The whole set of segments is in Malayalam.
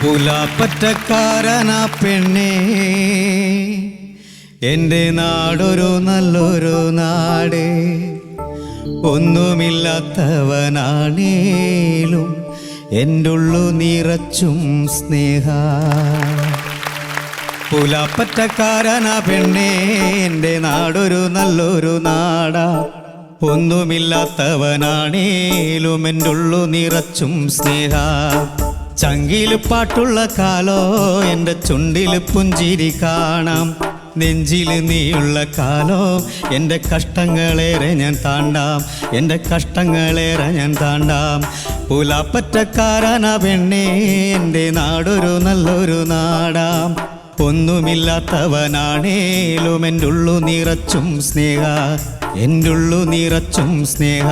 പുലാപ്പറ്റക്കാരനാ പെണ്ണേ, എൻ്റെ നാടൊരു നല്ലൊരു നാട്. ഒന്നുമില്ലാത്തവനാണേലും എൻ്റെ ഉള്ളു നിറച്ചും സ്നേഹ. പുലാപ്പറ്റക്കാരനാ പെണ്ണേ, എൻ്റെ നാടൊരു നല്ലൊരു നാടാ. ഒന്നുമില്ലാത്തവനാണേലും എൻ്റെ ഉള്ളു നിറച്ചും സ്നേഹ. ചങ്കില് പാട്ടുള്ള കാലോ എൻ്റെ ചുണ്ടില് പുഞ്ചിരി കാണാം. നെഞ്ചില് നീയുള്ള കാലോ എൻ്റെ കഷ്ടങ്ങളേറെ ഞാൻ താണ്ടാം, എൻ്റെ കഷ്ടങ്ങളേറെ ഞാൻ താണ്ടാം. പുലാപ്പറ്റക്കാരനാ പെണ്ണേ, എൻ്റെ നാടൊരു നല്ലൊരു നാടാം. ഒന്നുമില്ലാത്തവനാണേലും എൻ്റെ ഉള്ളു നിറച്ചും സ്നേഹ, എൻ്റെ ഉള്ളു നിറച്ചും സ്നേഹ.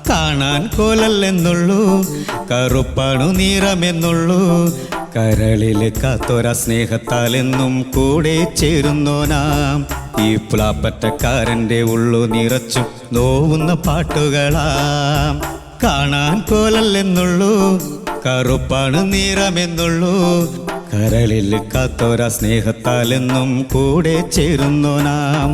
കാണാൻ കോലല്ലെന്നുള്ളൂ, കറുപ്പാണു നിറമെന്നുള്ളൂ. കരളില് കാത്തൊര സ്നേഹത്താലെന്നും കൂടെ ചേരുന്നോ നാം. ഈ പുലാപ്പറ്റക്കാരൻ്റെ ഉള്ളു നിറച്ചും നോവുന്ന പാട്ടുകളാം. കാണാൻ കോലല്ലെന്നുള്ളൂ, കറുപ്പാണ് നിറമെന്നുള്ളൂ. കരളില് കാത്തൊര സ്നേഹത്താലെന്നും കൂടെ ചേരുന്നോ നാം.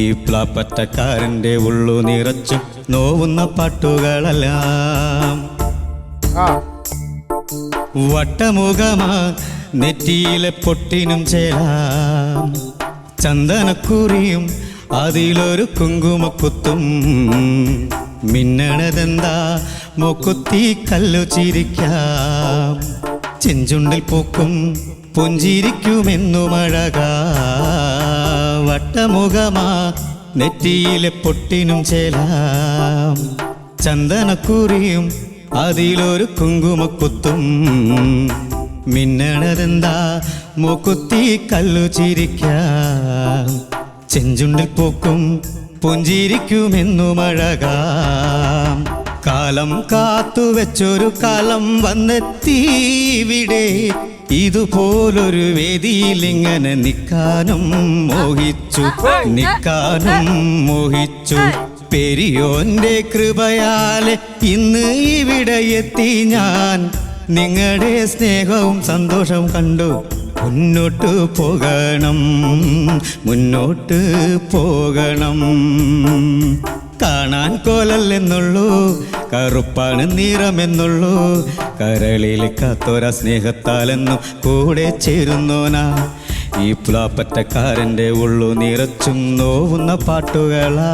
ഈ പുലാപ്പറ്റക്കാരൻ്റെ ഉള്ളു നിറച്ചും നോവുന്ന പാട്ടുകളെല്ലാം. വട്ടമുഖമാ നെറ്റിയിലെ പൊട്ടിനും ചേരാം. ചന്ദനക്കുറിയും അതിലൊരു കുങ്കുമക്കുത്തും. മിന്നണതെന്താ മൂക്കുത്തി കല്ലു ചിരിക്കാം. ചെഞ്ചുണ്ടിൽ പൂക്കും പുഞ്ചിരിക്കുമെന്നു മഴകാ. വട്ടമുഖമാ നെറ്റിയിലെ പൊട്ടിനും ചേലാം. ചന്ദനക്കുറിയും അതിലൊരു കുങ്കുമക്കുത്തും. മിന്നണതെന്താ മൂക്കുത്തി കല്ലു ചിരിക്കാം. ചെഞ്ചുണ്ടിൽ പൂക്കും പുഞ്ചിരിക്കുമെന്നു മഴകാം. കാലം കാത്തുവെച്ചൊരു കാലം വന്നെത്തിവിടെ. ഇതുപോലൊരു വേദിയിലിങ്ങനെ നിൽക്കാനും മോഹിച്ചു, നിൽക്കാനും മോഹിച്ചു. പെരിയോന്റെ കൃപയാലെ ഇന്ന് ഇവിടെ എത്തി ഞാൻ. നിങ്ങളുടെ സ്നേഹവും സന്തോഷവും കണ്ടു മുന്നോട്ട് പോകണം, മുന്നോട്ട് പോകണം. കാണാൻ കോലല്ലെന്നുള്ളൂ, കറുപ്പാണ് നിറമെന്നുള്ളൂ. കരളിൽ കാത്തൊര സ്നേഹത്താലെന്നും കൂടെ ചേരുന്നോനാ. ഈ പുലാപ്പറ്റക്കാരൻ്റെ ഉള്ളു നിറച്ചും നോവുന്ന പാട്ടുകളാ.